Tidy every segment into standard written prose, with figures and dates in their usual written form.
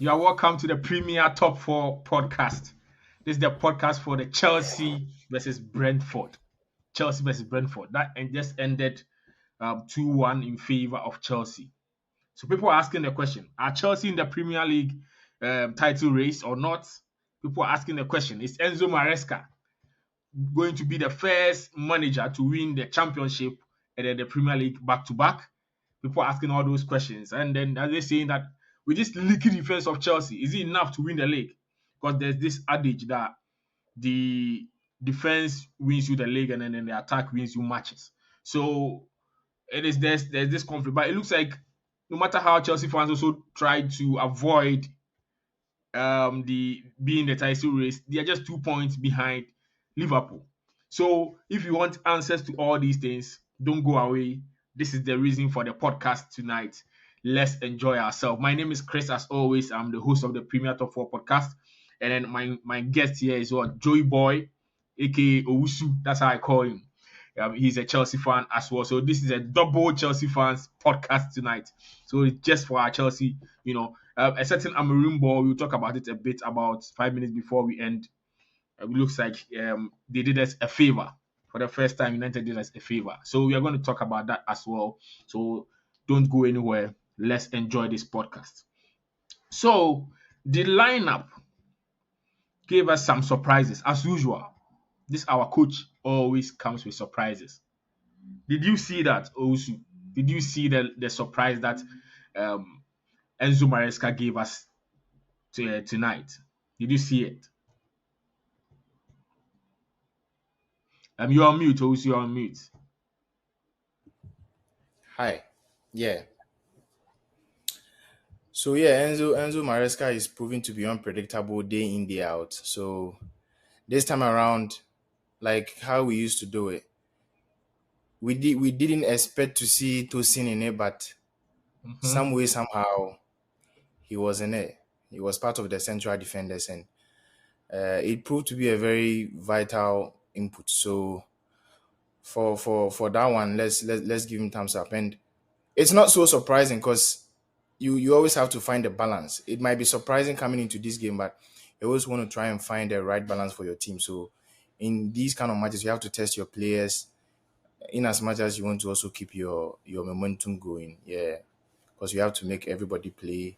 You are welcome to the Premier Top 4 Podcast. This is the podcast for the Chelsea versus Brentford. Chelsea versus Brentford. That just ended 2-1 in favor of Chelsea. So people are asking the question, are Chelsea in the Premier League title race or not? People are asking the question, is Enzo Maresca going to be the first manager to win the championship and then the Premier League back to back? People are asking all those questions. And then are they saying that with this leaky defense of Chelsea, is it enough to win the league? Because there's this adage that the defense wins you the league and then the attack wins you matches. So there's this conflict. But it looks like no matter how Chelsea fans also try to avoid the being the title race, they are just 2 points behind Liverpool. So if you want answers to all these things, don't go away. This is the reason for the podcast tonight. Let's enjoy ourselves. My name is Chris, as always. I'm the host of the Premier Top 4 Podcast. And then my guest here is Joey Boy, aka Owusu. That's how I call him. He's a Chelsea fan as well. So this is a double Chelsea fans podcast tonight. So it's just for our Chelsea, a certain Amarimbo. We'll talk about it a bit about 5 minutes before we end. It looks like they did us a favor. For the first time, United did us a favor. So we are going to talk about that as well. So don't go anywhere. Let's enjoy this podcast. So the lineup gave us some surprises as usual. This our coach always comes with surprises. Did you see that, Osu? Did you see the surprise that Enzo Maresca gave us tonight? Did you see it? You're on mute, Osu. You're on mute. Hi. Yeah. So yeah, Enzo Maresca is proving to be unpredictable day in, day out. So this time around, like how we used to do it, we didn't expect to see Tosin in it, but some way, somehow, he was in it. He was part of the central defenders, and it proved to be a very vital input. So for that one, let's give him thumbs up. And it's not so surprising because you always have to find a balance. It might be surprising coming into this game, but you always want to try and find the right balance for your team. So in these kind of matches, you have to test your players in as much as you want to also keep your momentum going. Yeah, because you have to make everybody play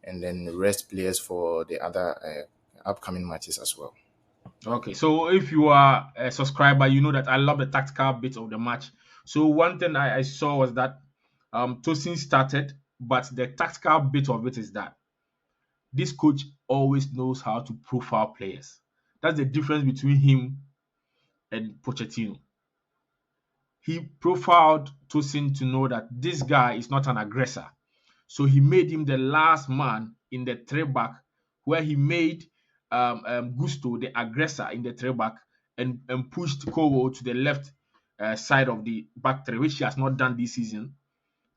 and then rest players for the other upcoming matches as well. Okay, so if you are a subscriber, you know that I love the tactical bit of the match. So one thing I saw was that Tosin started, but the tactical bit of it is that this coach always knows how to profile players. That's the difference between him and Pochettino. He profiled Tosin to know that this guy is not an aggressor. So he made him the last man in the three back, where he made Gusto the aggressor in the three back and pushed Kovo to the left side of the back three, which he has not done this season.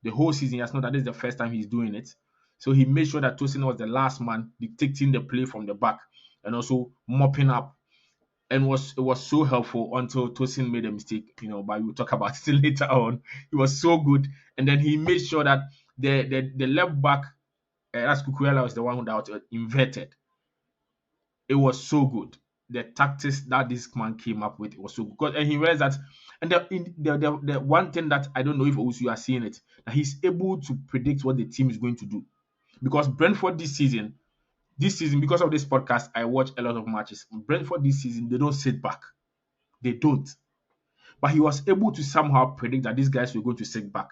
The whole season he has not done. This is the first time he's doing it. So he made sure that Tosin was the last man dictating the play from the back and also mopping up. And it was so helpful until Tosin made a mistake, but we'll talk about it later on. He was so good. And then he made sure that the left back, that's Cucurella, was the one that was inverted. It was so good. The tactics that this man came up with, it was so good. And he realized that, and the one thing that I don't know if also you are seeing it, that he's able to predict what the team is going to do. Because Brentford this season, because of this podcast, I watch a lot of matches. Brentford this season, they don't sit back. They don't. But he was able to somehow predict that these guys were going to sit back.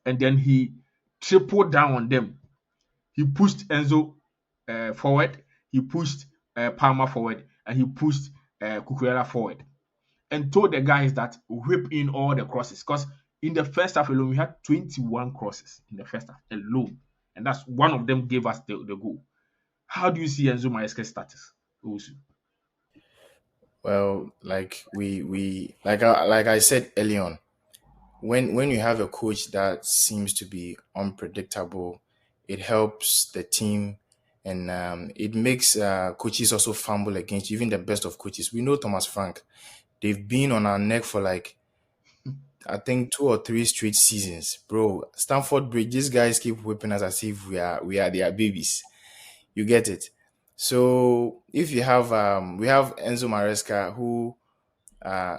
And then he tripled down on them. He pushed Enzo forward. He pushed Palmer forward. And he pushed Cucurella forward. And told the guys that whip in all the crosses. Because in the first half alone, we had 21 crosses in the first half alone. And that's one of them gave us the goal. How do you see Enzo Maresca's status, Owusu? Well, like I said early on, when you have a coach that seems to be unpredictable, it helps the team, and it makes coaches also fumble against you, even the best of coaches. We know Thomas Frank; they've been on our neck for like I think 2 or 3 straight seasons, bro. Stamford Bridge, these guys keep whipping us as if we are their babies. You get it. So if you have we have Enzo Maresca who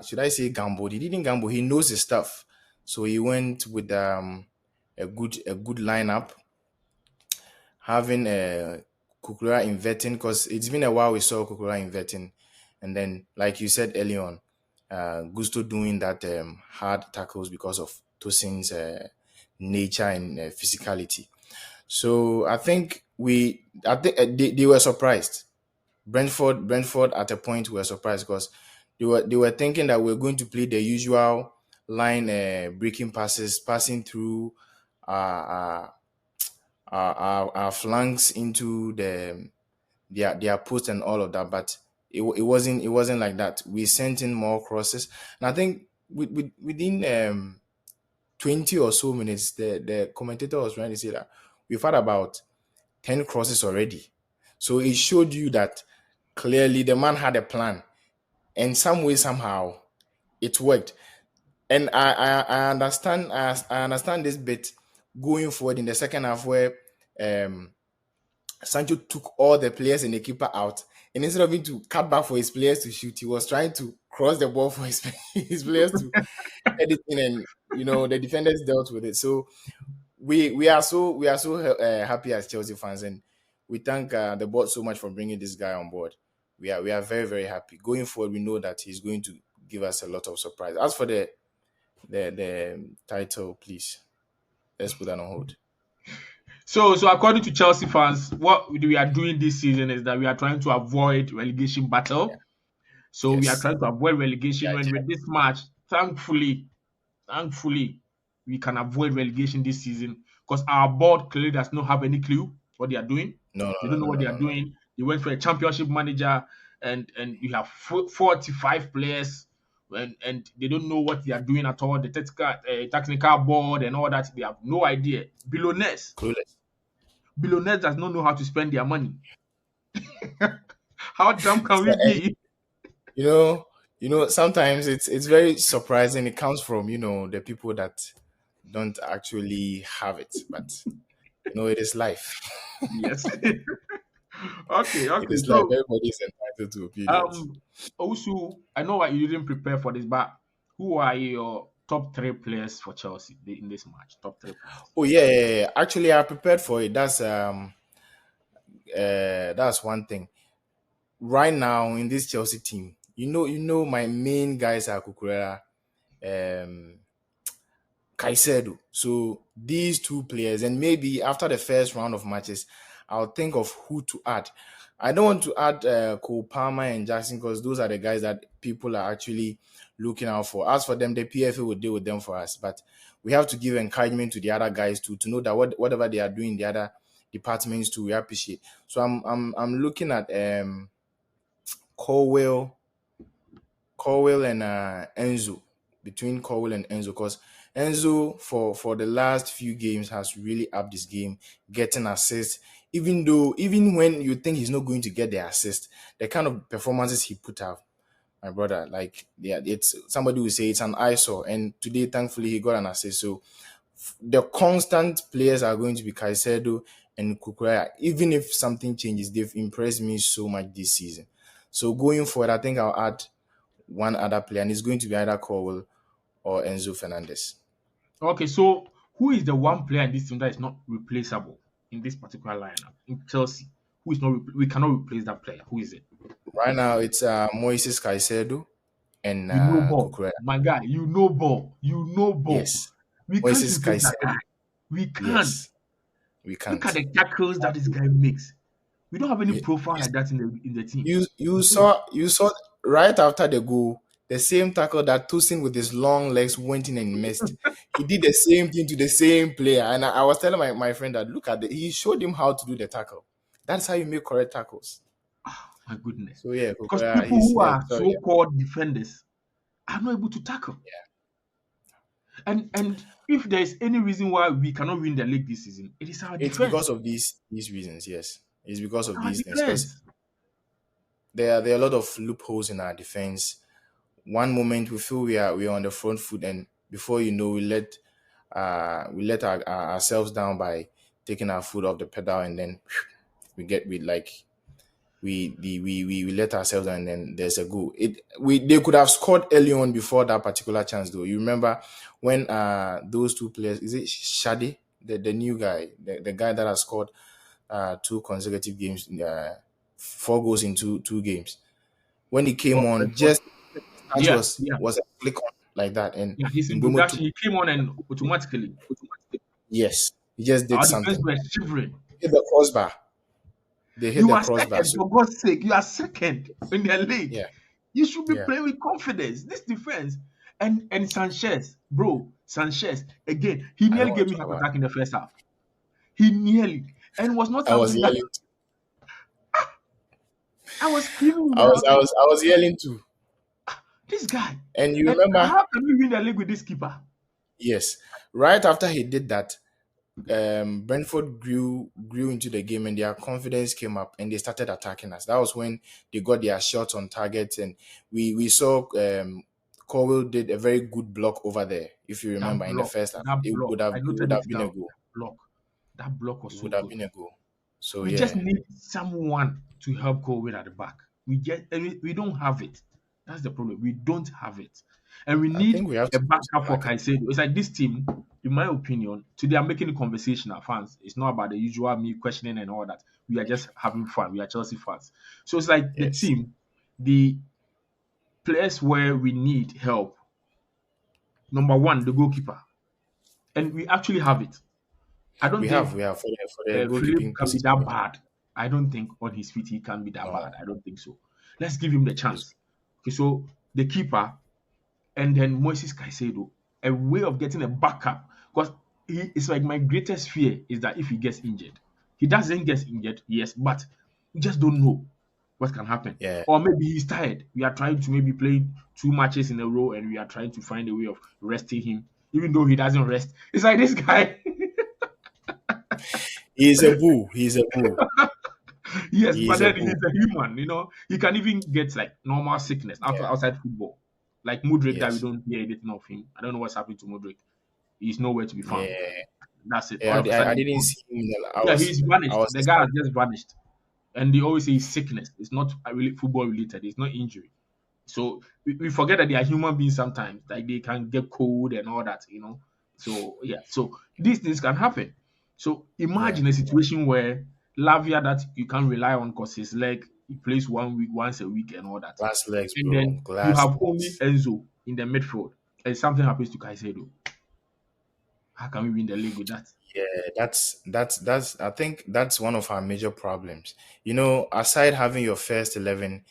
should I say gamble? He didn't gamble. He knows his stuff. So he went with a good lineup, having Cucurella inverting because it's been a while we saw Cucurella inverting, and then like you said early on, Gusto doing that hard tackles because of Tosin's nature and physicality. So I think they were surprised. Brentford at a point were surprised because they were thinking that we're going to play the usual line breaking passes, passing through uh, our flanks into their post and all of that. But it wasn't like that. We sent in more crosses, and I think within 20 or so minutes, the commentator was trying to say that we've had about 10 crosses already. So it showed you that clearly the man had a plan, and some way somehow it worked. And I understand I understand this bit going forward in the second half where um Sancho took all the players and the keeper out, and instead of him to cut back for his players to shoot, he was trying to cross the ball for his his players to head it in, and the defenders dealt with it. So we are so happy as Chelsea fans, and we thank the board so much for bringing this guy on board. We are very, very happy. Going forward, we know that he's going to give us a lot of surprise. As for the title, please let's put that on hold. So according to Chelsea fans, what we are doing this season is that we are trying to avoid relegation Yeah. battle. So we are Yes. trying to avoid relegation. Yeah. When with this match, thankfully, we can avoid relegation this season because our board clearly does not have any clue what they are doing. No, no, They no, don't know no, what no, they are no, no. doing. They went for a championship manager, and you have 45 players, and they don't know what they are doing at all. The technical board and all that, they have no idea. Clueless. Billionaires does not know how to spend their money. How dumb can So, we be? you know, sometimes it's very surprising. It comes from the people that don't actually have it, but it is life. Yes. Okay, It okay. is life. So Everybody is entitled to opinions. um also I know what you didn't prepare for this, but who are your top three players for Chelsea in this match? Top three players. Oh yeah, yeah, yeah. Actually, I prepared for it. That's one thing. Right now in this Chelsea team, my main guys are Cucurella, um, Caicedo. So these two players, and maybe after the first round of matches, I'll think of who to add. I don't want to add Cole Palmer and Jackson because those are the guys that people are actually looking out for. As for them, the PFA will deal with them for us. But we have to give encouragement to the other guys to know that whatever they are doing, in the other departments too, we appreciate. So I'm looking at Colwill, Colwill and Enzo, between Colwill and Enzo, because Enzo for the last few games has really upped his game, getting assists. Even when you think he's not going to get the assist, the kind of performances he put out, my brother, like yeah, it's somebody will say it's an eyesore, and today thankfully he got an assist. So the constant players are going to be Caicedo and Cucurella. Even if something changes, they've impressed me so much this season. So going forward, I think I'll add one other player, and it's going to be either Colwell or Enzo Fernandez. Okay, so who is the one player in this team that is not replaceable in this particular lineup in Chelsea? Who is not we cannot replace that player? Who is it? Right now, it's Moises Caicedo and You know ball. Cucurella. My guy, you know ball. You know ball. Yes, We can't Moises replace that Caicedo. guy. We can't. Yes, we Look at can't. the tackles that this guy makes. We don't have any You, profile like that in the team. you saw right after the goal the same tackle that Tosin with his long legs went in and missed. He did the same thing to the same player, and I was telling my friend that look at he showed him how to do the tackle. That's how you make correct tackles. My goodness. So yeah, Because Cucurella, people he's who are sorry. Yeah. so-called defenders are not able to tackle. And if there is any reason why we cannot win the league this season, it is our It's defense. because of these reasons. Yes, it's because of Our these things because defense. there are a lot of loopholes in our defense. One moment we feel we are on the front foot, and before you know, we let ourselves down by taking our foot off the pedal, and then we let ourselves down, and then there's a goal. They could have scored early on before that particular chance though. You remember when those two players, is it Shadi, the new guy, the guy that has scored two consecutive games, 4 goals in two games. When he came For on, Brentford. just that Yeah, yeah, was a click on like that, and yeah. His Mbuemo took. introduction, he came on and automatically Yes, he just did our defense something. were shivering. Hit the crossbar. They hit You the are crossbar. second, So for God's sake. You are second in the league. yeah, You should be yeah. playing with confidence. This defense and Sanchez, bro, Sanchez again. He I don't nearly want gave to me talk heart about attack in the first half. He nearly, and was not it. I was something that yelling. I was screaming in I the was house. I was I was yelling too. This guy, And you and remember, how can we win the league with this keeper? yes, right after he did that, Brentford grew into the game, and their confidence came up, and they started attacking us. That was when they got their shots on target, and we saw Colwill did a very good block over there. If you remember, in the first half, I it would noted have it been a down. goal. Block, that block was It so would have good. been a goal. So We just yeah, need someone to help Colwill at the back. We don't have it. That's the problem. We don't have it, and we I need think we have a to go to the backup for market. Caicedo. It's like this team, in my opinion, today I'm making a conversational fans. It's not about the usual me questioning and all that. We are just having fun. We are Chelsea fans, so it's like the Yes, team, the place where we need help. Number one, the goalkeeper, and we actually have it. I don't think we have for the Philip goalkeeping can be position. that bad. I don't think on his feet he can be that No, bad. I don't think so. Let's give him the he's chance. Okay, so the keeper and then Moises Caicedo, a way of getting a backup. Because it's like my greatest fear is that if he gets injured, he doesn't get injured, yes, but we just don't know what can happen. yeah. Or maybe he's tired. We are trying to maybe play 2 matches in a row and we are trying to find a way of resting him, even though he doesn't rest. It's like this guy. He's a bull. He's a bull. Yes, but He's a then he's bull. a human, He can even get like normal sickness Yeah. outside football. Like Mudrik, that we Yes. don't hear anything of him. I don't know what's happened to Mudrik. He's nowhere to be found. Yeah. That's it. All Yeah. of a I sudden, he's didn't gone. see him. Yeah, he's I vanished. was The guy has expecting. just vanished. And they always say it's sickness. It's not really football related. It's not injury. So we forget that they are human beings sometimes. Like they can get cold and all that. So yeah, so these things can happen. So Yeah. imagine a situation where Lavia that you can't rely on because his leg he plays 1 week, once a week and all that. Glass legs, And bro. then you Glass have only legs. Enzo in the midfield and something happens to Caicedo. How can we win the league with that? Yeah, that's I think that's one of our major problems. Aside having your first 11,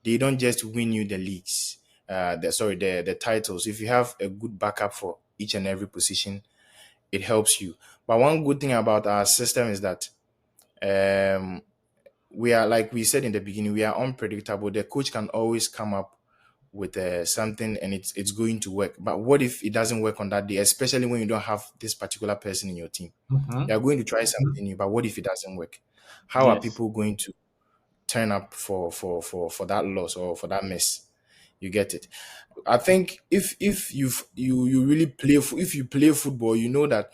they don't just win you the leagues. The titles. If you have a good backup for each and every position, it helps you. But one good thing about our system is that um we are, like we said in the beginning, we are unpredictable. The coach can always come up with something, and it's going to work. But what if it doesn't work on that day, especially when you don't have this particular person in your team? Mhm, You are going to try mhm. something new, but what if it doesn't work? How are Yes. people going to turn up for that loss or for that mess? You get it. I think if you really if you play football, you know that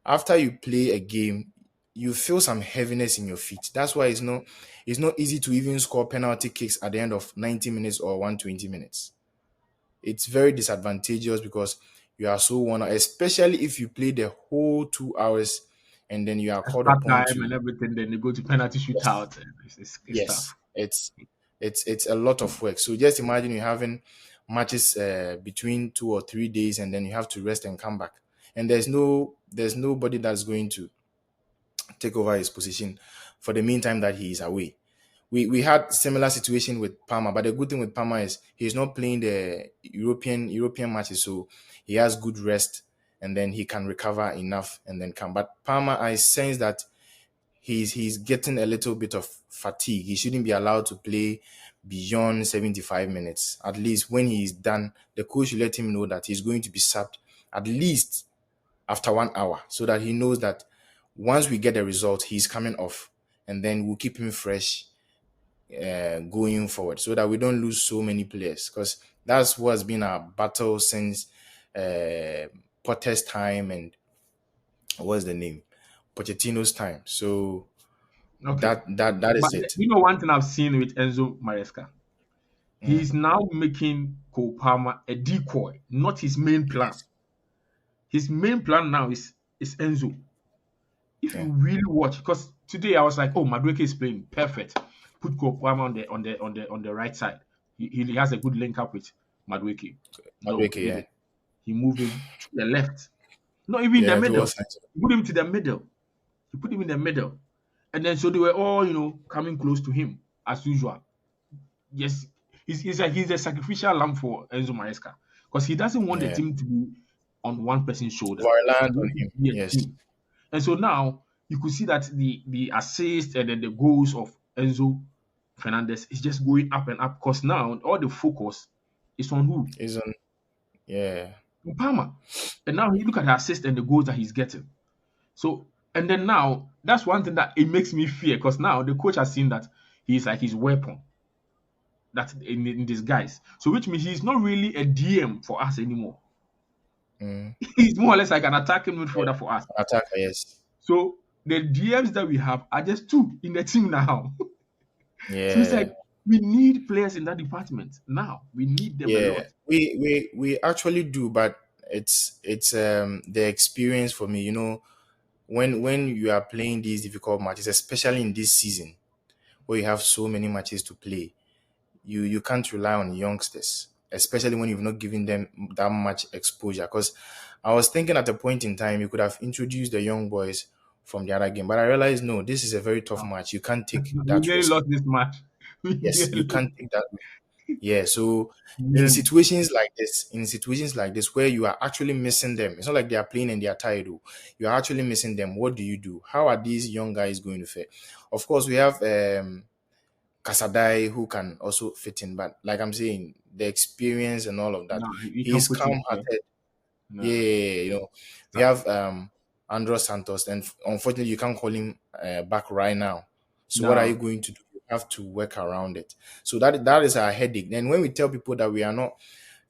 after you play a game, you feel some heaviness in your feet. That's why it's not easy to even score penalty kicks at the end of 90 minutes or 120 minutes. It's very disadvantageous because you are so worn out, especially if you play the whole 2 hours and then you are called Extra upon time and to. everything, then they go to penalty Yes, shootout. And it's yes, tough. it's a lot of work. So just imagine you having matches between 2 or 3 days, and then you have to rest and come back, and there's nobody that's going to take over his position for the meantime that he is away. We had similar situation with Palmer, but the good thing with Palmer is he's not playing the European matches, so he has good rest, and then he can recover enough and then come. But Palmer, I sense that he's getting a little bit of fatigue. He shouldn't be allowed to play beyond 75 minutes. At least when he's done, the coach should let him know that he's going to be sacked at least after 1 hour, so that he knows that once we get the result, he's coming off, and then we'll keep him fresh going forward, so that we don't lose so many players, because that's what's been our battle since Potter's time and what's the name, Pochettino's time. So Okay. That But is it. you know one thing I've seen with Enzo Maresca, Mm, he's now making Cole Palmer a decoy, not his main plan. yes. His main plan now is Enzo. If you Yeah. really watch, because today I was like, oh, Madueke is playing perfect. Put Cole Palmer on the right side. He has a good link up with Madueke. No, he Madueke, yeah. didn't. He moved him to the left, not even in the Yeah, middle. towards Sanchez. He put him to the middle. He put him in the middle, and then so they were all coming close to him as usual. Yes, he's a sacrificial lamb for Enzo Maresca because he doesn't want the Yeah. team to be on one person's shoulder. He Reliant on wants it him. to be a Yes. team. And so now you could see that the assist and then the goals of Enzo Fernandez is just going up and up because now all the focus is on who? He's on. Yeah. On Palmer. And now you look at the assist and the goals that he's getting. So and then now that's one thing that it makes me fear because now the coach has seen that he's like his weapon that in disguise. So which means he's not really a DM for us anymore. Mm. He's more or less like an attacking Yeah. midfielder for us. Attacker, yes. So the DMs that we have are just two in the team now. So it's like Yeah. we need players in that department now. We need them a Yeah. lot. We actually do, but it's the experience for me, when you are playing these difficult matches, especially in this season where you have so many matches to play, you can't rely on youngsters, especially when you've not given them that much exposure. Because I was thinking at a point in time you could have introduced the young boys from the other game, but I realized no, this is a very tough match. You can't take We that nearly risk. lost this match. We Yes, you nearly, can't take that. Yeah, so nearly. in situations like this where you are actually missing them, it's not like they are playing and they are tired. Oh. You are actually missing them. What do you do? How are these young guys going to fare? Of course, we have Kasadai who can also fit in, but like I'm saying, the experience and all of that, No, he can he's put in there. calm-hearted. No, Yeah, we so- have Andros Santos, and unfortunately, you can't call him back right now. So what are you no, going to do? You have to work around it. So that is our headache. Then when we tell people that we are not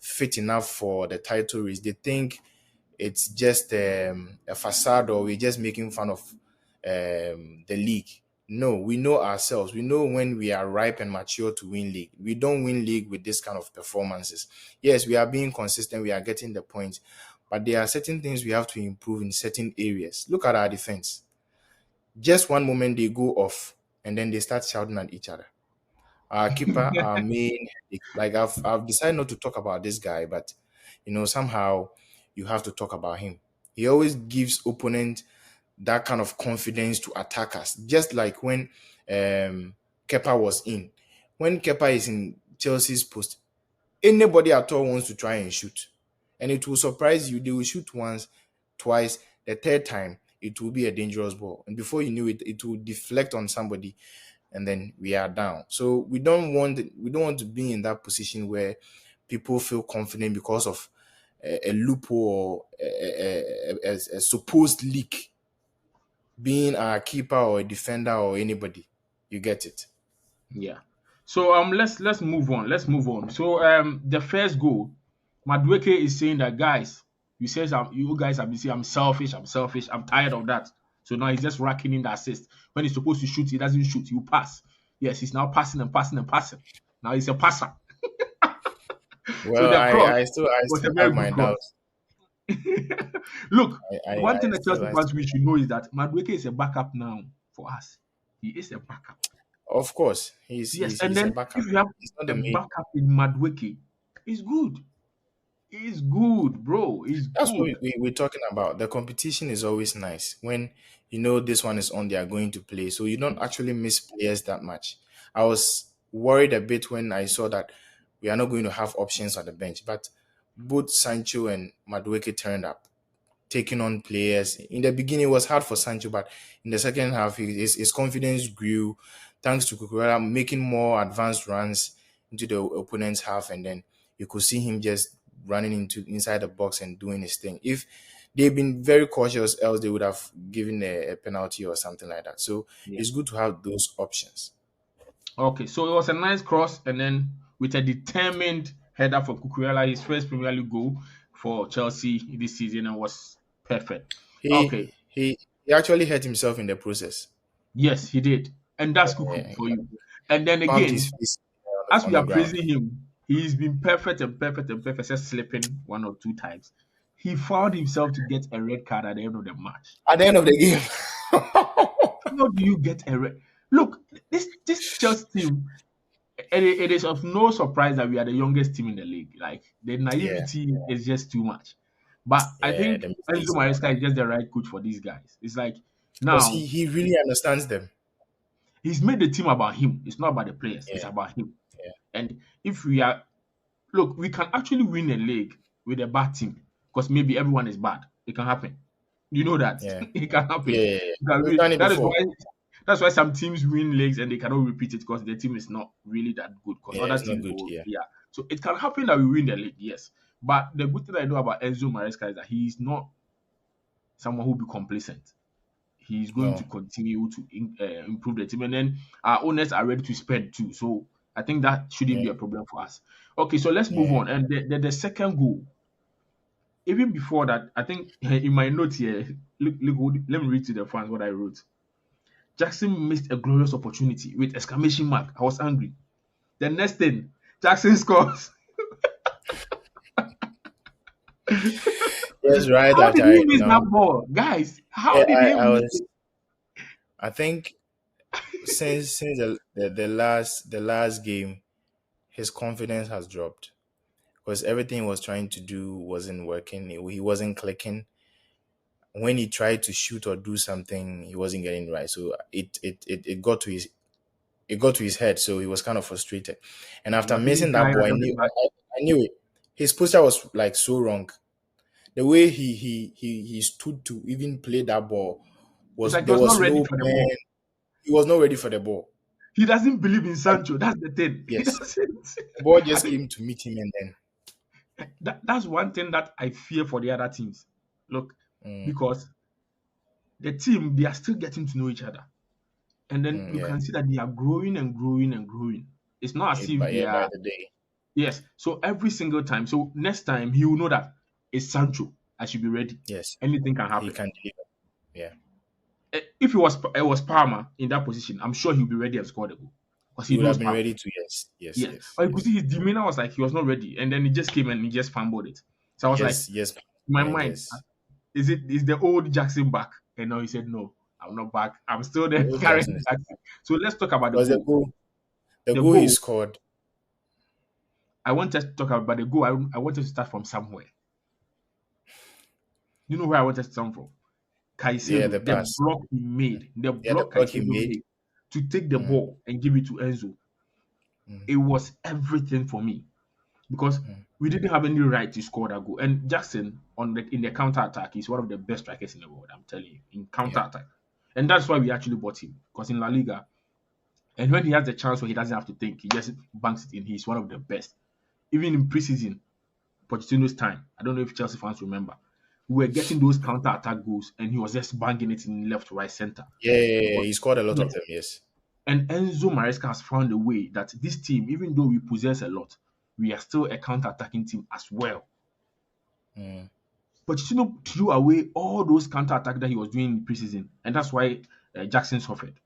fit enough for the title race, they think it's just a facade or we're just making fun of the league. No, we know ourselves. We know when we are ripe and mature to win league. We don't win league with this kind of performances. Yes, we are being consistent. We are getting the points. But there are certain things we have to improve in certain areas. Look at our defense. Just one moment they go off and then they start shouting at each other. Our keeper, our main headache. Like I've decided not to talk about this guy, but somehow you have to talk about him. He always gives opponent that kind of confidence to attack us. Just like when Kepa was in. When Kepa is in Chelsea's post, anybody at all wants to try and shoot. And it will surprise you. They will shoot once, twice, the third time, it will be a dangerous ball. And before you knew it, it will deflect on somebody and then we are down. So we don't want to be in that position where people feel confident because of a loophole or a supposed leak being a keeper or a defender or anybody. You get it? yeah. So let's move on. Let's move on. So the first goal, Madueke is saying that guys, you guys have been saying I'm selfish, I'm tired of that. So now he's just racking in the assist. When he's supposed to shoot, he doesn't shoot, he will pass. Yes, he's now passing and passing and passing. Now he's a passer. So Well, the cross I was still a very have good my cross. doubts. Look, I one thing that Chelsea still fans we should know is that Madueke is a backup now for us. He is a backup. of course Yes, and he's a then backup. if you have He's not a the main. backup in Madueke, it's good. It's good, bro. It's That's what good. we're talking about. The competition is always nice when this one is on. They are going to play, so you don't actually miss players that much. I was worried a bit when I saw that we are not going to have options at the bench, but both Sancho and Madueke turned up, taking on players. In the beginning, it was hard for Sancho, but in the second half, his confidence grew thanks to Cucurella making more advanced runs into the opponent's half, and then you could see him just running into inside the box and doing his thing. If they've been very cautious, else they would have given a penalty or something like that. So Yeah. it's good to have those options. Okay, so it was a nice cross, and then with a determined header for Cucurella, his first Premier League goal for Chelsea this season, and was perfect. He Okay, he he actually hurt himself in the process. yes, he did. and that's cuckoo Yeah, for you. And then pumped his again, face as on we the are ground. praising him, he's been perfect and perfect and perfect, just slipping one or two times. He found himself to get a red card at the end of the match. At the end of the game, How do you get a red? Look, this Chelsea team, it is of no surprise that we are the youngest team in the league. Like the yeah, naivety is just too much. But I yeah, think the Enzo mistakes. Maresca is just the right coach for these guys. It's like Because now he really understands them. he's made the team about him. It's not about the players. It's Yeah, about him. yeah, And if we are look, we can actually win a league with a bad team because maybe everyone is bad. It can happen. You know that yeah, it can yeah, happen. yeah, yeah. We've done That it is before. why some teams win leagues and they cannot repeat it because their team is not really that good. Because Yeah, other it's not teams good. go, Yeah, yeah. So it can happen that we win the league, yes. But the good thing I know about Enzo Maresca is that he is not someone who will be complacent. He's going to no, continue to improve the team, and then our owners are ready to spend too. So I think that shouldn't yeah, be a problem for us. Okay, so let's move yeah. on. And the second goal, even before that, I think in my notes here, let me read to the fans what I wrote. Jackson missed a glorious opportunity with exclamation mark. I was angry. The next thing, Jackson scores. Yes, right How did after he it. miss that No, ball, guys? How yeah, did he I miss was. it? I think since the last game, his confidence has dropped because everything he was trying to do wasn't working. He wasn't clicking. When he tried to shoot or do something, he wasn't getting right. So it got to his head. So he was kind of frustrated. And after But this missing that guy ball, has I not knew been back. I knew it. His posture was like so wrong. The way he stood to even play that ball It's was like he there was not was ready no for the plan. ball. He was not ready for the ball. He doesn't believe in And Sancho. That's the thing. He yes, doesn't. the ball I just think came to meet him, and then that's one thing that I fear for the other teams. Look, mm, because the team they are still getting to know each other, and then you yeah, can see that they are growing and growing and growing. It's not as if they by are the day, yes. So every single time, so next time he will know that it's Sancho. I should be ready. yes, Anything can he happen. can deliver. Yeah, If it was Palmer in that position, I'm sure he'll be ready and score the goal because he he would have knows been Palmer. ready to. Yes, yes, Yes, yes, but you could yes, see his demeanor was like he was not ready, and then he just came and he just fumbled it. So I was like, yes, yes. in my mind, Yes, is the old Jackson back? And now he said, no, I'm not back. I'm still there oh, carrying Jackson is Jackson. So let's talk about the because the goal. goal, the The goal he goal. scored. I want us to talk about the goal. I want us to start from somewhere. You know where I want us to start from? Yeah, the Caicedo, the pass. block he made, the Yeah, the block block he Caicedo made. made to take the Mm, ball and give it to Enzo. mm, It was everything for me because mm. we didn't have any right to score that goal. And Jackson in the counter attack is one of the best strikers in the world. I'm telling you, in Yeah, counter attack, and that's why we actually bought him because in La Liga, and when he has the chance where he doesn't have to think, he just banks it in. He's one of the best. Even in preseason, Pochettino's time, I don't know if Chelsea fans remember, we were getting those counter attack goals, and he was just banging it in left, right, center. yeah, yeah, yeah. But He scored a lot of yes, them. Yes. and Enzo Maresca has found a way that this team, even though we possess a lot, we are still a counter-attacking team as well. Mm, Pochettino threw away all those counter-attack that he was doing in preseason, and that's why Jackson suffered.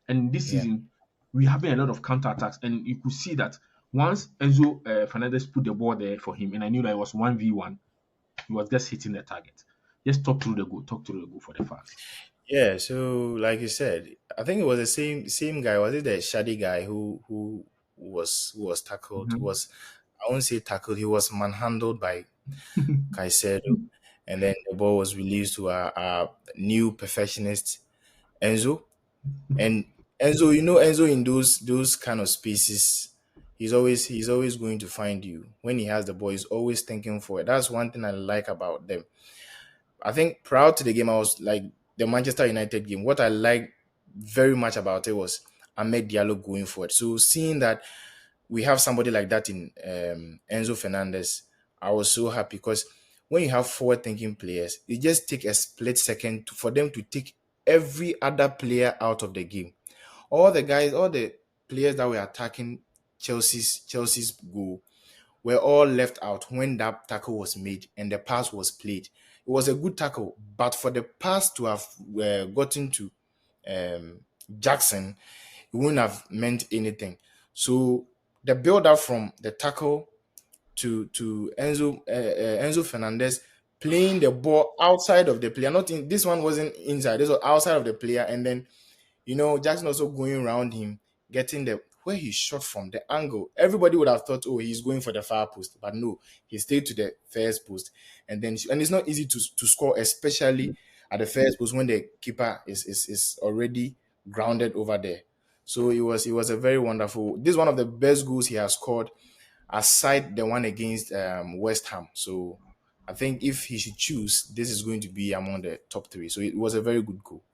And this yeah, season, we're having a lot of counter-attacks, and you could see that once Enzo Fernandez put the ball there for him, and I knew that it was 1v1, he was just hitting the target. Just talk through the goal for the fans. yeah. So, like you said, I think it was the same guy. Was it the Shady guy who was tackled? Who Mhm. was I won't say tackled. He was manhandled by Caicedo, and then the ball was released to our new perfectionist Enzo. And Enzo, Enzo in those kind of spaces, he's always going to find you. When he has the ball, he's always thinking for it. That's one thing I like about them. I think prior to the game, I was like the Manchester United game. What I liked very much about it was Ahmed Diallo going for it. So seeing that we have somebody like that in Enzo Fernandez, I was so happy because when you have forward-thinking players, it just take a split second for them to take every other player out of the game. All the players that were attacking Chelsea's goal were all left out when that tackle was made and the pass was played. It was a good tackle, but for the pass to have gotten to um, Jackson, it wouldn't have meant anything. So the build up from the tackle to Enzo Fernandez playing the ball outside of the player. Not in this one wasn't inside. This was outside of the player, and then Jackson also going around him, getting the where he shot from the angle. Everybody would have thought, oh, he's going for the far post, but no, he stayed to the first post, and it's not easy to score, especially at the first post when the keeper is already grounded over there. So it was a very wonderful. This is one of the best goals he has scored, aside the one against West Ham. So I think if he should choose, this is going to be among the top three. So it was a very good goal.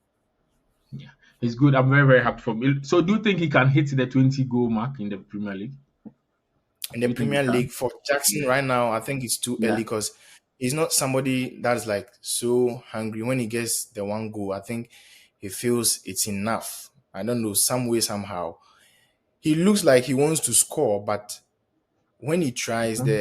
Yeah, he's good. I'm very, very happy for him. So, do you think he can hit the 20 goal mark in the Premier League? In Do the you think he Premier can? League for Jackson Yeah. right now, I think it's too early Yeah. because he's not somebody that's like so hungry. When he gets the one goal, I think he feels it's enough. I don't know, some way, somehow. He looks like he wants to score, but when he tries, Mhm.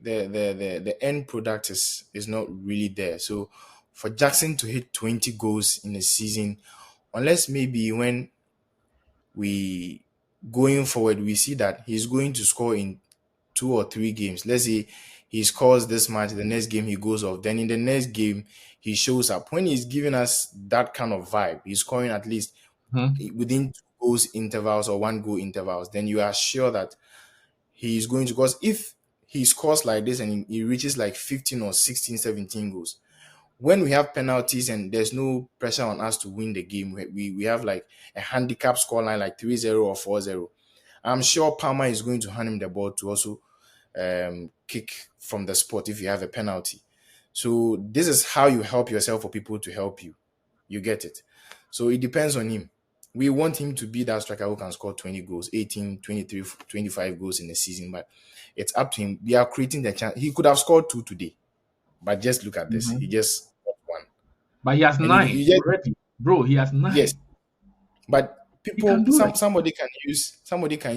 the end product is not really there. So for Jackson to hit 20 goals in a season, unless maybe when we going forward we see that he's going to score in 2 or 3 games. Let's say he scores this match, the next game he goes off, then in the next game he shows up. When he's giving us that kind of vibe, he's scoring at least Mhm. within 2 goals intervals or 1 goal intervals, then you are sure that he's going to. Because if he scores like this and he reaches like 15 or 16, 17 goals, when we have penalties and there's no pressure on us to win the game, we have like a handicap scoreline like 3-0 or 4-0. I'm sure Palmer is going to hand him the ball to also kick from the spot if you have a penalty. So this is how you help yourself for people to help you. You get it. So it depends on him. We want him to be that striker who can score 20 goals, 18, 23, 25 goals in a season, but it's up to him. We are creating the chance. He could have scored 2 today, but just look at this. He Mhm. just got one. But he has And nine you just, already, bro. He has yes. nine. But He can people, do it. somebody can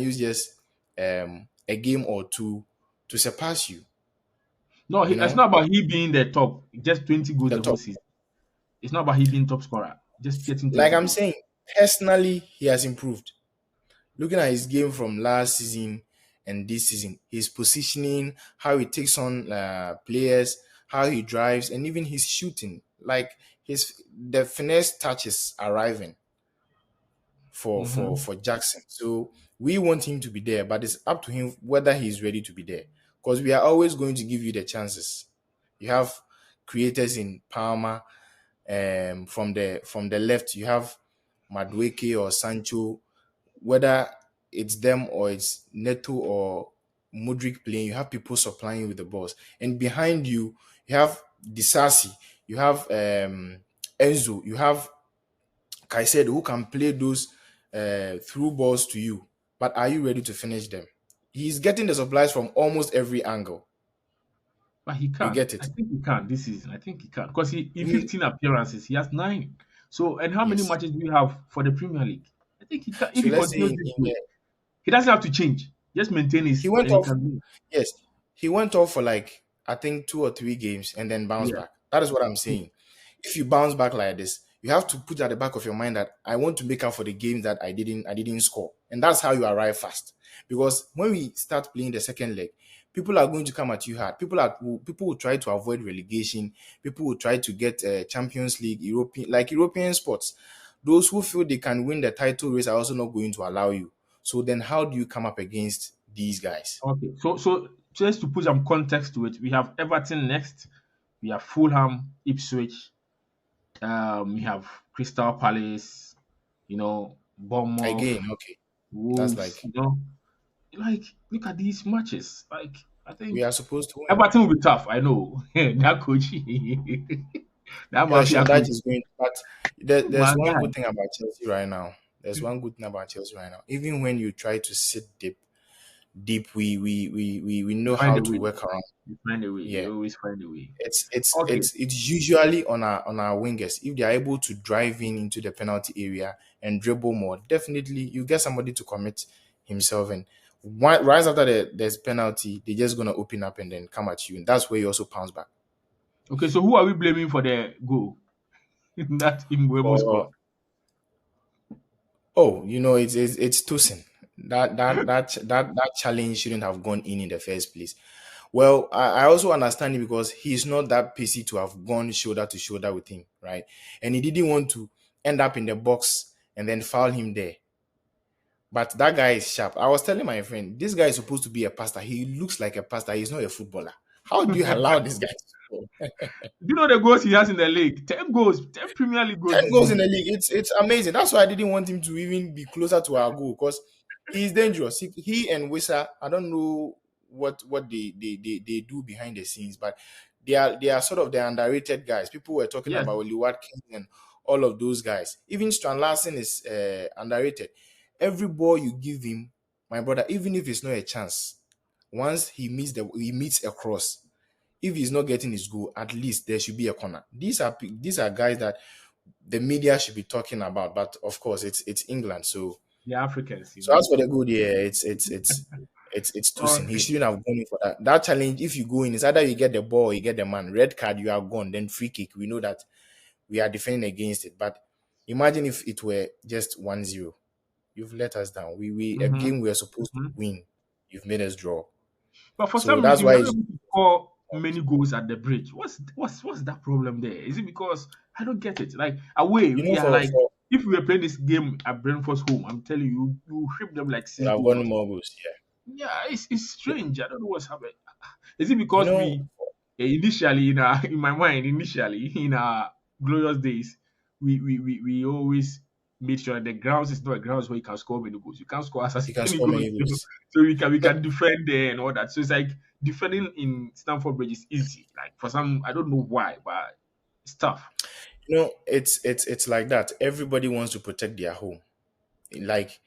use just a game or two to surpass you, No, you it's know, not about he being the top. Just 20 goals the the whole top. season. It's not about he being top scorer. Just getting Like 20 I'm goals. saying, personally, he has improved. Looking at his game from last season and this season, his positioning, how he takes on players, how he drives, and even his shooting, like the finesse touches arriving for for Mm-hmm. for Jackson. So we want him to be there, but it's up to him whether he's ready to be there. Because we are always going to give you the chances. You have creators in Palmer. From the left, you have Madueke or Sancho. Whether it's them or it's Neto or Mudrik playing, you have people supplying you with the balls. And behind you, you have Disasi, you have Enzo, you have Caicedo who can play those through balls to you. But are you ready to finish them? He's getting the supplies from almost every angle. But he You can. get I it? think he can this season. I think he can. Because he in Mm, 15 appearances, he has nine. So and how many yes. matches do we have for the Premier League? I think he can if So he let's say continues this way. He doesn't have to change. Just maintain he his went and he off. can do it. Yes, he went off for like I think 2 or 3 games and then bounced Yeah. back. That is what I'm saying. If you bounce back like this, you have to put at the back of your mind that I want to make up for the games that I didn't score, and that's how you arrive fast. Because when we start playing the second leg, people are going to come at you hard. People will try to avoid relegation. People will try to get Champions League, European sports. Those who feel they can win the title race are also not going to allow you. So then, how do you come up against these guys? Okay. So just to put some context to it, we have Everton next. We have Fulham, Ipswich. We have Crystal Palace. Bournemouth, Again, okay, that's Wolves. like Like look at these matches. Like I we think are supposed to win. Everton will be tough. I know that coach, that Yeah, sure, mafia that coach, is going. But there's my one guy. good thing about Chelsea right now. There's one good thing about Chelsea right now. Even when you try to sit deep, we You know find how a to way. work around. You find a way. Yeah, You always find a way. it's it's Okay. it's it's usually on our wingers. If they are able to drive in into the penalty area and dribble more, definitely you get somebody to commit himself and right after there's penalty, they're just gonna open up and then come at you, and that's where you also pounce back. Okay. So who are we blaming for the goal that Mbuemo scored? For Oh, it's Tosin. That challenge shouldn't have gone in the first place. Well, I also understand it because he's not that pacey to have gone shoulder to shoulder with him, right? And he didn't want to end up in the box and then foul him there. But that guy is sharp. I was telling my friend, this guy is supposed to be a pastor. He looks like a pastor. He's not a footballer. How do you allow this guy to score? Do you know the goals he has in the league? 10 goals, 10 Premier League goals 10 this goals in season. the league. It's amazing. That's why I didn't want him to even be closer to our goal because he's dangerous. He and Wissa, I don't know what they do behind the scenes, but they are sort of the underrated guys. People were talking Yes, about Oli Watkins and all of those guys. Even Strand Larsen is underrated. Every ball you give him, my brother, even if it's not a chance, once he meets a cross, if he's not getting his goal, at least there should be a corner. These are guys that the media should be talking about. But of course, it's England. So the Africans, so as for the good, yeah, it's Tosin. He Okay. shouldn't have gone in for that. That challenge, if you go in, it's either you get the ball or you get the man. Red card, you are gone. Then free kick. We know that we are defending against it. But imagine if it were just 1-0. You've let us down. We a Mm-hmm. game we are supposed to Mm-hmm. win. You've made us draw. But for So some that's reason, why we're not it's, able to score many goals at the bridge. What's that problem there? Is it because I don't get it? Like away, we are like for if we were playing this game at Brentford's home, I'm telling you, you whip them like would six have goals or won something. more goals. Yeah, it's strange. I don't know what's happening. Is it You because know, we initially in our in my mind initially in our glorious days we always made sure the grounds is not a grounds where you can score many goals. You can't score as you can many score goals, many goals. so we No, can defend there and all that. So it's like defending in Stamford Bridge is easy. Like for some, I don't know why, but it's tough. it's like that. Everybody wants to protect their home. Like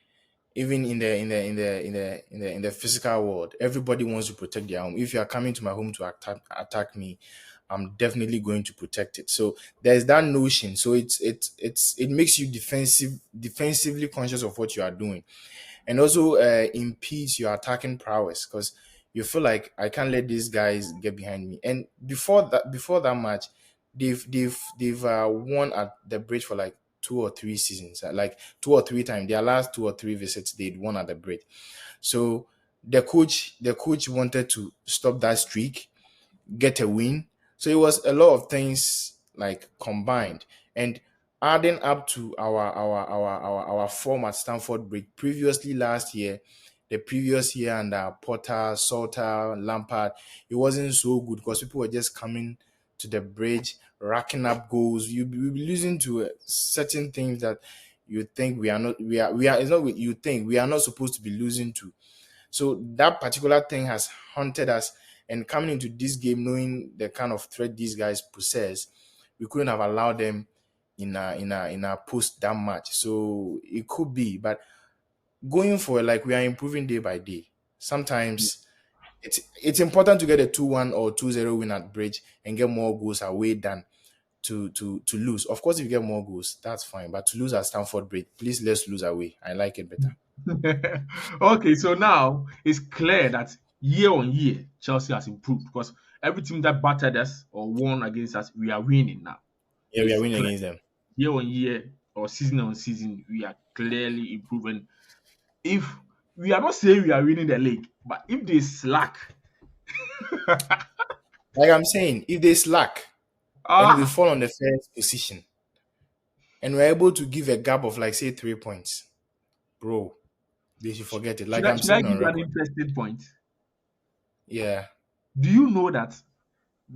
even in the physical world, everybody wants to protect their home. If you are coming to my home to attack me, I'm definitely going to protect it. So there's that notion. So it makes you defensively conscious of what you are doing, and also impedes your attacking prowess because you feel like I can't let these guys get behind me. And before that match, they've won at the bridge for like 2 or 3 seasons, like 2 or 3 times. Their last 2 or 3 visits, they'd won at the bridge. So the coach wanted to stop that streak, get a win. So it was a lot of things like combined, and adding up to our form at Stamford Bridge previously last year, the previous year under Potter, Salter, Lampard, it wasn't so good because people were just coming to the bridge, racking up goals. You'll be losing to certain things that you think we are not. We are. It's not what you think we are not supposed to be losing to. So that particular thing has haunted us. And coming into this game, knowing the kind of threat these guys possess, we couldn't have allowed them in a post that match. So it could be, but going forward, like we are improving day by day. Sometimes it's important to get a 2-1 or 2-0 win at Bridge and get more goals away than to lose. Of course, if you get more goals, that's fine. But to lose at Stamford Bridge, please let's lose away. I like it better. Okay, so now it's clear that year on year Chelsea has improved because every team that battered us or won against us, we are winning now. Yeah, So we are it's winning clear against them. year on year or season on season, we are clearly improving. If we are not saying we are winning the league, but if they slack, Like I'm saying, if they slack and we ah, fall on the first position and we're able to give a gap of like say 3 points, bro, they should forget it. Like I'm should I saying on give you an record. interesting point? Yeah. Do you know that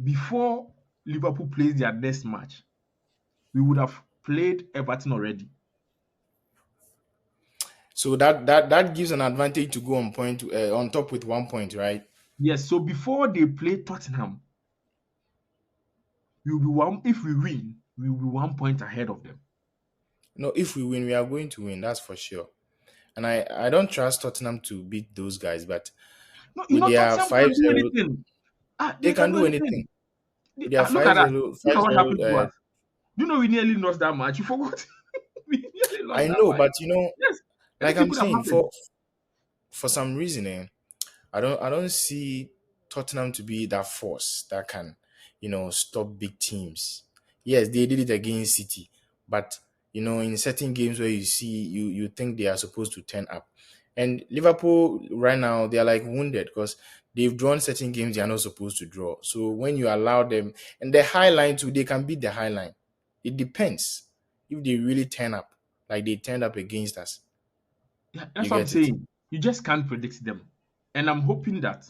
before Liverpool plays their next match, we would have played Everton already? So that gives an advantage to go on top with 1 point, right? Yes, so before they play Tottenham, we will be one. If we win, we will be 1 point ahead of them. No, if we win, we are going to win. That's for sure. And I don't trust Tottenham to beat those guys, but No, with their Tottenham can't do 5-0, anything. they They can can do do anything. anything. With their Look at that. 5-0, Look at what 5-0. happened to us. Do you know we nearly lost that match? You forgot. We nearly lost I that know, match. but Yes, like anything I'm could have saying, happened. for some reason, I don't see Tottenham to be that force that can, stop big teams. Yes, they did it against City, but in certain games where you think they are supposed to turn up. And Liverpool right now, they are like wounded because they've drawn certain games they are not supposed to draw. So when you allow them, and the high line too, they can beat the high line. It depends if they really turn up, like they turned up against us. Yeah, You that's what I'm get it? saying. You just can't predict them. And I'm hoping that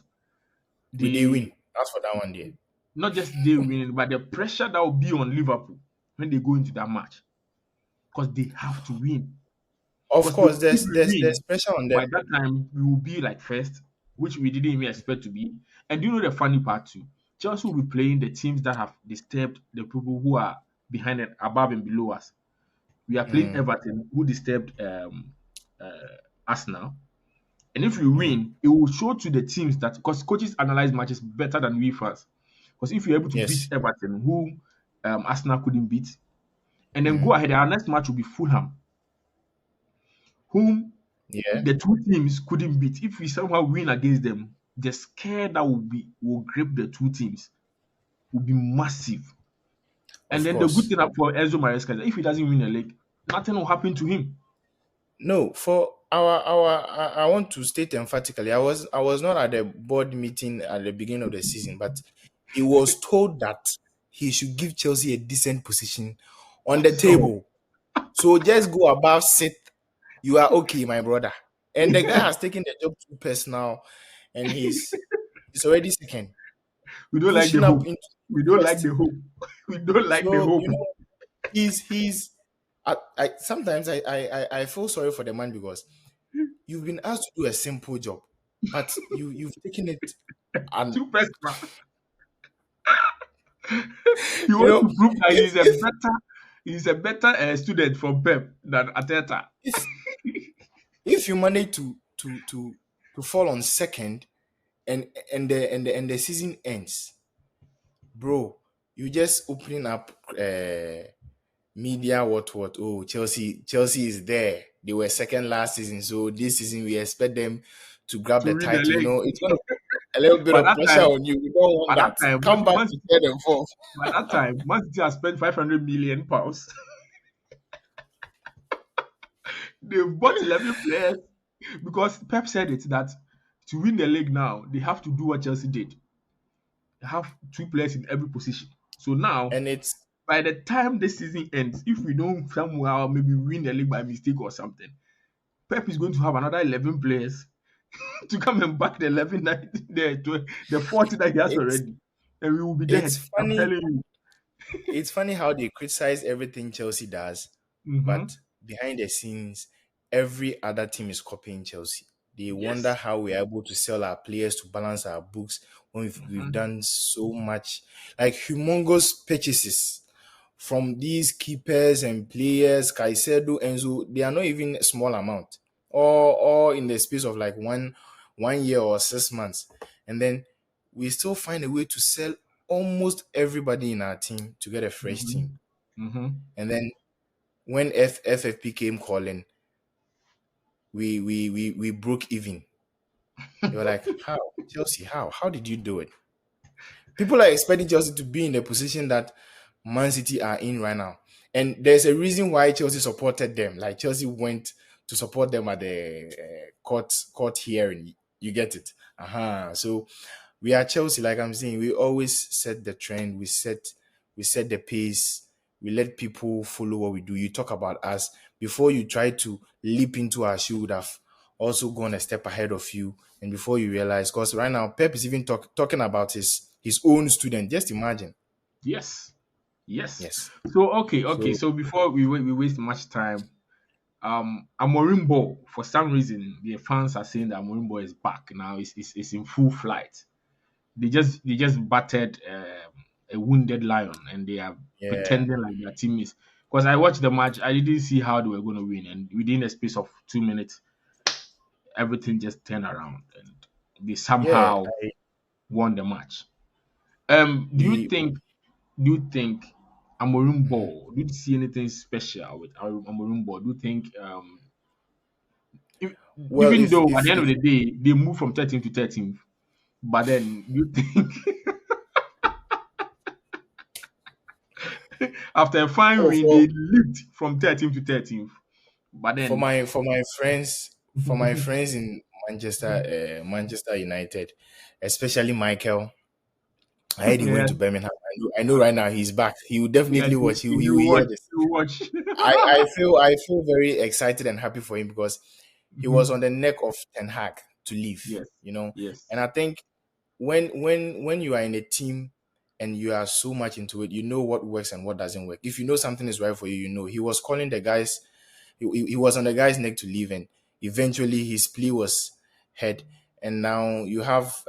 Will they they win? That's for that one there. not just they win, but the pressure that will be on Liverpool when they go into that match. Because they have to win. Of Because course, if there's we there's there's win, pressure on them. by that time we will be like first, which we didn't even expect to be. And you know the funny part too? Chelsea will be playing the teams that have disturbed the people who are behind and above and below us. We are playing Mm, Everton, who disturbed Arsenal. And if we mm, win, it will show to the teams that because coaches analyze matches better than we fans. Because if you're able to beat yes. Everton, who Arsenal couldn't beat, and then go Mm, ahead, our next match will be Fulham, whom yeah, the two teams couldn't beat. If we somehow win against them, the scare that will grip the two teams will be massive. And of then the good course. thing for Enzo Maresca is that if he doesn't win a league, nothing will happen to him. No, for our I want to state emphatically, I was not at the board meeting at the beginning of the season, but he was told that he should give Chelsea a decent position on That the is all. table. So just go above sit. You are okay, my brother. And the guy has taken the job too personal, and he's already second, We don't like the pushing up hope. into We don't like first. the hope. We don't like the So hope. he's I sometimes I feel sorry for the man because you've been asked to do a simple job, but you've taken it and Too personal. He you wants know to prove that if if he's a better student from Pep than Ateta. if if you manage to fall on second and the season ends, bro, you just opening up media what oh Chelsea is there. They were second last season, so this season we expect them to grab To the win the title. league. It's gonna put a little bit By of that pressure time, on you. We don't want by that that. time, Come back to third and fourth. Man City has spent £500 million. They've bought 11 players because Pep said it that to win the league now, they have to do what Chelsea did. They have two players in every position. So now, And it's by the time the season ends, if we don't somehow maybe win the league by mistake or something, Pep is going to have another 11 players to come and back the 11 that the 40 that he has it's already. And we will be it's dead. I'm funny telling you. it's funny how they criticize everything Chelsea does, Mm-hmm. but behind the scenes, every other team is copying Chelsea. They wonder Yes. how we're able to sell our players to balance our books when we've Mm-hmm. done so much, like humongous purchases from these keepers and players, Caicedo, Enzo. They are not even a small amount, or in the space of like one year or 6 months, and then we still find a way to sell almost everybody in our team to get a fresh Mm-hmm. team. Mm-hmm. And then when FFP came calling, we broke even. They were like, "How Chelsea? How did you do it?" People are expecting Chelsea to be in the position that Man City are in right now, and there's a reason why Chelsea supported them. Like Chelsea went to support them at the court hearing. You get it? So we are Chelsea, like I'm saying, we always set the trend, we set the pace, we let people follow what we do. You talk about us before you try to leap into our shoe, would have also gone a step ahead of you. And before you realize, because right now Pep is even talking about his own student. Just imagine. Yes. Yes. Yes. So okay. So So before we waste much time, Amorimbo, for some reason, the fans are saying that Amorimbo is back now. It's in full flight. They just battered a wounded lion, and they are yeah, pretending like their team is. Because I watched the match, I didn't see how they were going to win, and within a space of 2 minutes, everything just turned around, and they yeah. somehow won the match. Do you We think? Do you think Amorimbo? Do you see anything special with Amorimbo? Do you think if, well, even if though at if the end of if the day they move from 13th to 13th, but then you think After a fine Oh, win, they leaped from 13th to 13th. But then, for my friends in Manchester United, especially Michael. I heard he went yeah, to Birmingham. I know right now he's back. He will yeah, definitely watch. He you will hear watch, this. you watch. I feel very excited and happy for him because he was Mhm. on the neck of Ten Hag to leave. Yes, You know, yes, and I think when you are in a team and you are so much into it, you know what works and what doesn't work. If you know something is right for you, you know. He was calling the guys. He was on the guy's neck to leave, and eventually his plea was heard. And now you have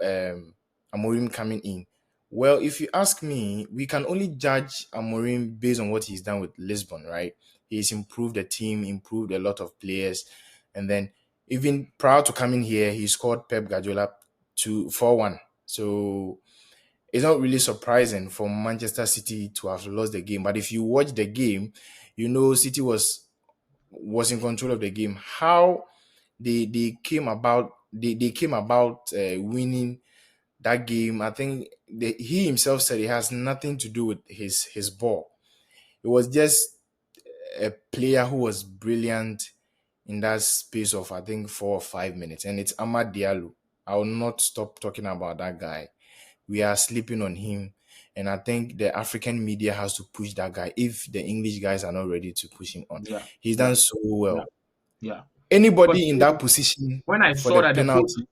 Amorim coming in. Well, if you ask me, we can only judge Amorim based on what he's done with Lisbon, right? He's improved the team, improved a lot of players, and then even prior to coming here, he scored Pep Guardiola to 4-1. So it's not really surprising for Manchester City to have lost the game. But if you watch the game, you know City was in control of the game. How they came about winning that game. I think he himself said it has nothing to do with his ball. It was just a player who was brilliant in that space of I think 4 or 5 minutes, and it's Amad Diallo. I will not stop talking about that guy. We are sleeping on him, and I think the African media has to push that guy if the English guys are not ready to push him on. yeah, He's yeah, done so yeah, well. yeah. Because Anybody in that position when I for saw the that penalty,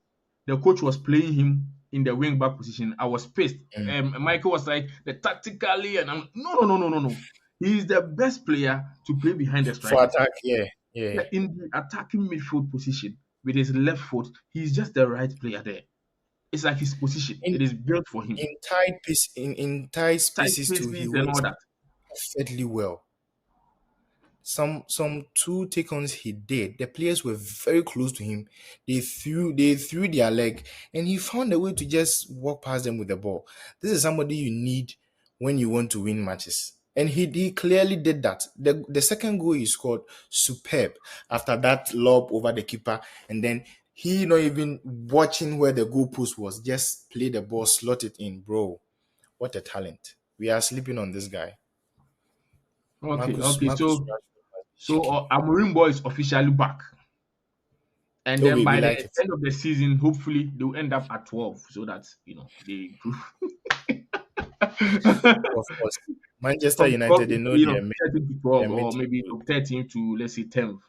the coach was playing him in the wing back position, I was pissed. mm, Michael was like, the tactically, and I'm no, no, no, no, no, no. He is the best player to play behind the for strikers. attack, yeah, yeah. Yeah, in the attacking midfield position with his left foot, he's just the right player there. It's like his position. In It is built for him. in tight Tight spaces too, he spaces and all works that. perfectly well. Some two take-ons he did. The players were very close to him. They threw their leg, and he found a way to just walk past them with the ball. This is somebody you need when you want to win matches. And he clearly did that. The second goal he scored, superb. After that lob over the keeper, and then he not even watching where the goalpost was, just play the ball, slot it in, bro. What a talent. We are sleeping on this guy. Okay, Marcus okay. Marcus So Rashford must be so shaking. Amorim Boy is officially back. And Oh, then we by the like it. end of the season, hopefully they'll end up at 12 so that they improve. Of course. Manchester From United, 12 they to, know they are 13 to they 12, are meant or to maybe do it. from 13 to let's say 10th,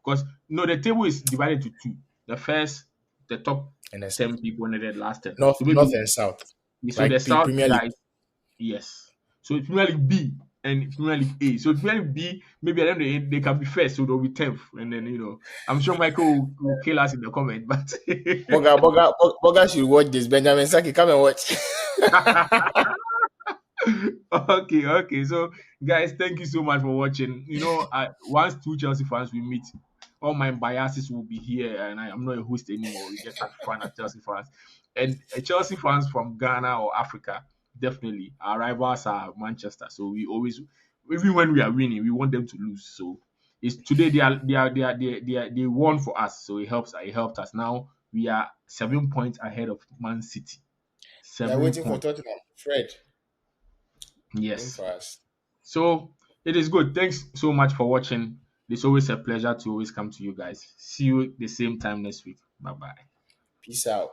because the table is divided to two. The first, the top And the 10 second. people, and then the last 10. North So North maybe and South. so the Like South Premier League. guys, yes. So it's Premier League B and Premier League A. So Premier League B, maybe at the end of the day, they can be first, so they'll be 10th. And then I'm sure Michael will kill us in the comment, but Boga should watch this. Benjamin Saki, come and watch. okay, okay. So, guys, thank you so much for watching. Once two Chelsea fans we meet, all my biases will be here, and I'm not a host anymore. We just have fun as Chelsea fans, and Chelsea fans from Ghana or Africa, definitely our rivals are Manchester. So we always, even when we are winning, we want them to lose. So it's today they won for us, so it helps. It helped us. Now we are 7 points ahead of Man City. We are Seven waiting for points. Tottenham. Fred, win Yes. for us. So it is good. Thanks so much for watching. It's always a pleasure to always come to you guys. See you the same time next week. Bye bye. Peace out.